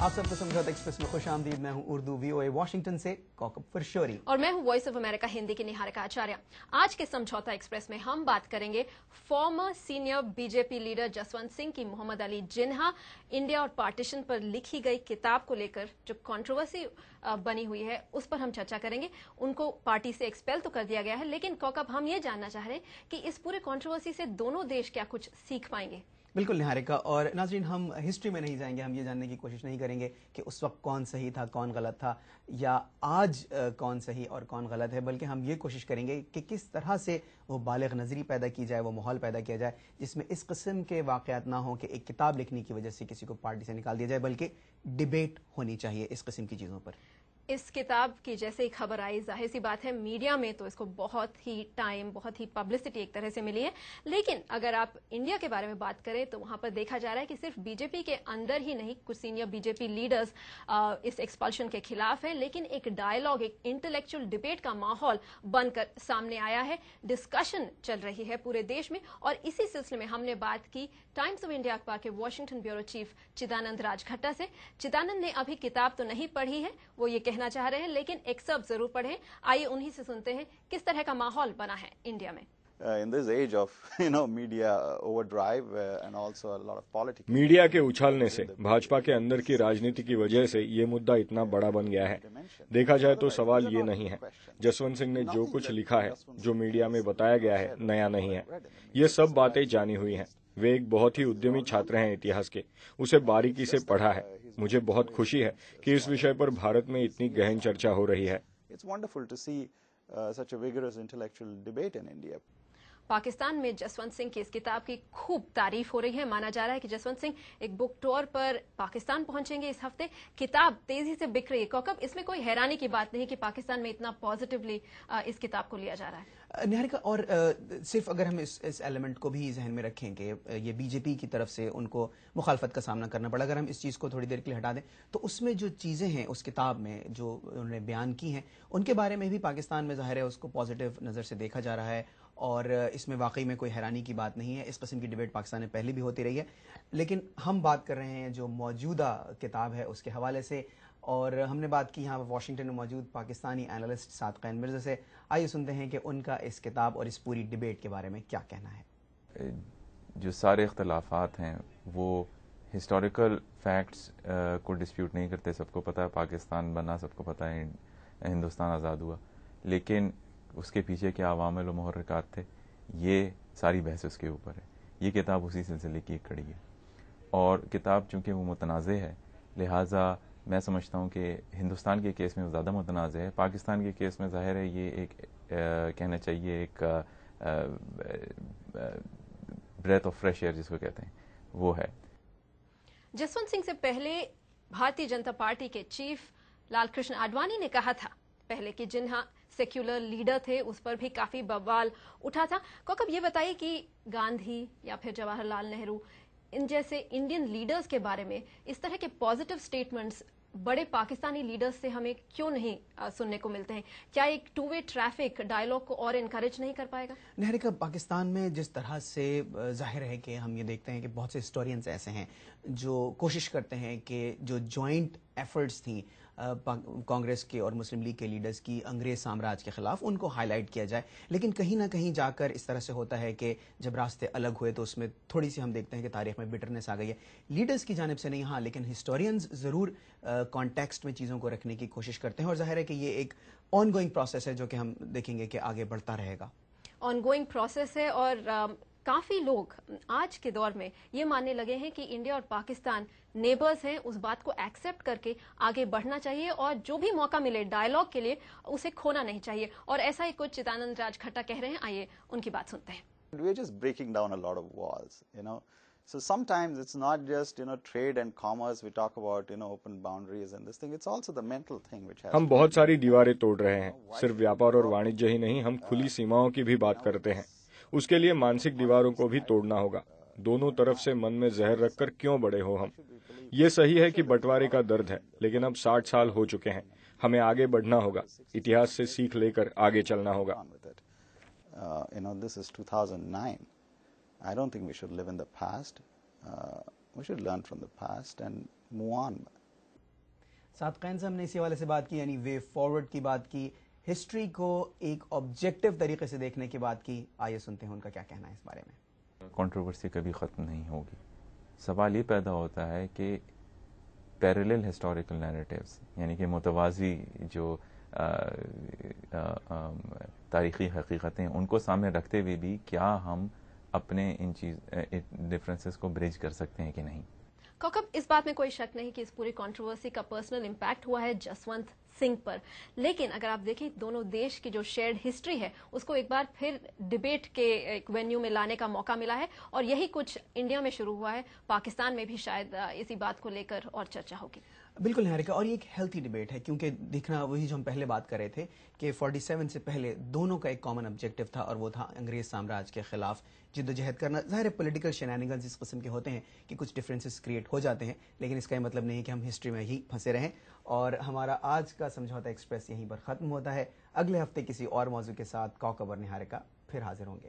आप सबको समझौता एक्सप्रेस में खुश आमदीद। मैं हूं उर्दू VOA वाशिंगटन से कौकब फरशोरी और मैं हूं वॉइस ऑफ अमेरिका हिंदी की निहारिका आचार्य। आज के समझौता एक्सप्रेस में हम बात करेंगे farmer senior BJP leader Jaswant Singh की मोहम्मद अली जिन्हा इंडिया और पार्टीशन पर लिखी गई किताब को लेकर जो कंट्रोवर्सी बनी हुई है उस पर हम चर्चा करेंगे। उनको पार्टी से एक्सपेल तो कर दिया गया है, लेकिन कौकब हम ये जानना चाह रहे हैं कि इस पूरे कंट्रोवर्सी से दोनों देश क्या कुछ सीख पाएंगे। बिल्कुल निहारिका। और नाज़रीन, हम हिस्ट्री में नहीं जाएंगे, हम ये जानने की कोशिश नहीं करेंगे कि उस वक्त कौन सही था कौन गलत था या आज कौन सही और कौन गलत है, बल्कि हम ये कोशिश करेंगे कि किस तरह से वो बालिग नज़री पैदा की जाए, वो माहौल पैदा किया जाए जिसमें इस किस्म के वाक़यात ना हो कि एक किताब लिखने की वजह से किसी को पार्टी से निकाल दिया जाए, बल्कि डिबेट होनी चाहिए इस किस्म की चीज़ों पर। इस किताब की जैसे ही खबर आई, जाहिर सी बात है मीडिया में तो इसको बहुत ही टाइम, बहुत ही पब्लिसिटी एक तरह से मिली है, लेकिन अगर आप इंडिया के बारे में बात करें तो वहां पर देखा जा रहा है कि सिर्फ बीजेपी के अंदर ही नहीं, कुछ सीनियर बीजेपी लीडर्स इस एक्सपल्शन के खिलाफ है, लेकिन एक डायलॉग, एक इंटेलेक्चुअल डिबेट का माहौल बनकर सामने आया है। डिस्कशन चल रही है पूरे देश में और इसी सिलसिले में हमने बात की टाइम्स ऑफ इंडिया अखबार के वॉशिंगटन ब्यूरो चीफ चिदानंद राजखट्टा से। चिदानंद ने अभी किताब तो नहीं पढ़ी है, वो ये कहना चाह रहे हैं, लेकिन एक्सर्प्ट जरूर पढ़ें। आइए उन्हीं से सुनते हैं किस तरह का माहौल बना है इंडिया में। In this age of media overdrive and also a lot of politics. Media के उछालने से भाजपा के अंदर की राजनीति की वजह से ये मुद्दा इतना बड़ा बन गया है। देखा जाए तो सवाल ये नहीं है, जसवंत सिंह ने जो कुछ लिखा है, जो मीडिया में बताया गया है, नया नहीं है। ये सब बातें जानी हुई हैं। वे एक बहुत ही उद्यमी छात्र हैं इतिहास के, उसे बारीकी से पढ़ा है। मुझे बहुत खुशी है कि इस विषय पर भारत में इतनी गहन चर्चा हो रही है। It's wonderful to see such a vigorous intellectual debate in India. Pakistan में जसवंत सिंह की इस किताब की खूब तारीफ हो रही है। माना जा रहा है कि जसवंत सिंह एक बुक टूर पर पाकिस्तान पहुंचेंगे इस हफ्ते। किताब तेजी से बिक रही है। कौकब, इसमें कोई हैरानी की बात नहीं कि पाकिस्तान में इतना पॉजिटिवली इस किताब को लिया जा रहा है। निहारिका, और सिर्फ अगर हम इस एलिमेंट को भी जहन में रखें कि ये बीजेपी की तरफ से उनको मुखालफत का सामना करना पड़ा, अगर हम इस चीज़ को थोड़ी देर के लिए हटा दें तो उसमें जो चीज़ें हैं उस किताब में जो उन्होंने बयान की हैं उनके बारे में भी पाकिस्तान में ज़ाहिर है उसको पॉजिटिव नज़र से देखा जा रहा है और इसमें वाकई में कोई हैरानी की बात नहीं है। इस किस्म की डिबेट पाकिस्तान में पहले भी होती रही है, लेकिन हम बात कर रहे हैं जो मौजूदा किताब है उसके हवाले से। और हमने बात की यहाँ वाशिंगटन में मौजूद पाकिस्तानी एनालिस्ट सादक़ैन मिर्ज़ा से। आइए सुनते हैं कि उनका इस किताब और इस पूरी डिबेट के बारे में क्या कहना है। जो सारे इख्तलाफात हैं वो हिस्टोरिकल फैक्ट्स को डिस्प्यूट नहीं करते। सबको पता है पाकिस्तान बना, सबको पता है हिंदुस्तान आज़ाद हुआ, लेकिन उसके पीछे क्या अवामिल और मुहर्रिकात थे, ये सारी बहस उसके ऊपर है। ये किताब उसी सिलसिले की एक कड़ी है और किताब चूँकि वो मुतनाज़े है, लिहाजा मैं समझता हूँ कि हिंदुस्तान के केस में ज़्यादा मुतनाज़ है। पाकिस्तान के केस में ज़ाहिर है ये एक कहना चाहिए एक ब्रेथ ऑफ फ्रेश एयर जिसको कहते हैं वो है। जसवंत सिंह से पहले भारतीय जनता पार्टी के चीफ लालकृष्ण आडवाणी ने कहा था पहले कि जिन्हा सेक्युलर लीडर थे उस पर भी काफी बवाल उठा था। कौकब, ये बताइए कि गांधी या फिर जवाहरलाल नेहरू इन जैसे इंडियन लीडर्स के बारे में इस तरह के पॉजिटिव स्टेटमेंट्स बड़े पाकिस्तानी लीडर्स से हमें क्यों नहीं सुनने को मिलते हैं? क्या एक टू वे ट्रैफिक डायलॉग को और इनकरेज नहीं कर पाएगा? निहारिका, पाकिस्तान में जिस तरह से जाहिर है कि हम ये देखते हैं कि बहुत से हिस्टोरियंस ऐसे हैं जो कोशिश करते हैं कि जो जॉइंट एफर्ट्स थी कांग्रेस के और मुस्लिम लीग के लीडर्स की अंग्रेज साम्राज्य के खिलाफ, उनको हाईलाइट किया जाए, लेकिन कहीं ना कहीं जाकर इस तरह से होता है कि जब रास्ते अलग हुए तो उसमें थोड़ी सी हम देखते हैं कि तारीख में बिटरनेस आ गई है। लीडर्स की जानिब से नहीं, हाँ, लेकिन हिस्टोरियंस ज़रूर कॉन्टेक्स्ट में चीज़ों को रखने की कोशिश करते हैं और जाहिर है कि ये एक ऑन गोइंग प्रोसेस है जो कि हम देखेंगे कि आगे बढ़ता रहेगा। ऑन गोइंग प्रोसेस है और काफी लोग आज के दौर में ये मानने लगे हैं कि इंडिया और पाकिस्तान नेबर्स हैं। उस बात को एक्सेप्ट करके आगे बढ़ना चाहिए और जो भी मौका मिले डायलॉग के लिए उसे खोना नहीं चाहिए, और ऐसा ही कुछ चिदानंद राजखट्टा कह रहे हैं। आइए उनकी बात सुनते हैं। We're just breaking down a lot of walls, So sometimes it's not just, trade and commerce. We talk about, open boundaries and this thing. It's also the mental thing which has. हम बहुत सारी दीवारें तोड़ रहे हैं। सिर्फ व्यापार और वाणिज्य ही नहीं, हम खुली सीमाओं की भी बात करते हैं। उसके लिए मानसिक दीवारों को भी तोड़ना होगा। दोनों तरफ से मन में जहर रखकर क्यों बड़े हो हम। ये सही है कि बंटवारे का दर्द है, लेकिन अब 60 साल हो चुके हैं। हमें आगे बढ़ना होगा, इतिहास से सीख लेकर आगे चलना होगा। This is 2009. I don't think we should live in the past. We should learn from the past and move on. صادقین صاحب نے اسی حوالے سے بات کی, یعنی وے فارورڈ کی بات کی, ہسٹری کو ایک آبجیکٹو طریقے سے دیکھنے کی بات کی. آئیے سنتے ہیں ان کا کیا کہنا ہے اس بارے میں. کنٹروورسی کبھی ختم نہیں ہوگی. سوال یہ پیدا ہوتا ہے کہ پیرلل ہسٹوریکل نیریٹیوز, یعنی کہ متوازی جو تاریخی حقیقتیں ان کو سامنے رکھتے ہوئے بھی کیا ہم اپنے ان ڈفرینسز کو برج کر سکتے ہیں کہ نہیں. کوکب, اس بات میں کوئی شک نہیں کہ اس پوری کنٹروورسی کا پرسنل امپیکٹ ہوا ہے جسونت سنگھ پر, لیکن اگر آپ دیکھیں دونوں دیش کی جو شیئرڈ ہسٹری ہے اس کو ایک بار پھر ڈبیٹ کے ایک وینیو میں لانے کا موقع ملا ہے, اور یہی کچھ انڈیا میں شروع ہوا ہے. پاکستان میں بھی شاید اسی بات کو لے کر اور چرچا ہوگی. بالکل نہاریکا, اور یہ ایک ہیلتھی ڈیبیٹ ہے, کیونکہ دیکھنا وہی جو ہم پہلے بات کر رہے تھے کہ 47 سے پہلے دونوں کا ایک کامن آبجیکٹو تھا, اور وہ تھا انگریز سامراج کے خلاف جد و جہد کرنا. ظاہر پولیٹیکل شینانگنز اس قسم کے ہوتے ہیں کہ کچھ ڈفرینسز کریٹ ہو جاتے ہیں, لیکن اس کا یہ مطلب نہیں کہ ہم ہسٹری میں ہی پھنسے رہیں. اور ہمارا آج کا سمجھوتا ایکسپریس یہیں پر ختم ہوتا ہے. اگلے ہفتے کسی اور موضوع کے ساتھ کوکب اور نہاریکا پھر حاضر ہوں گے.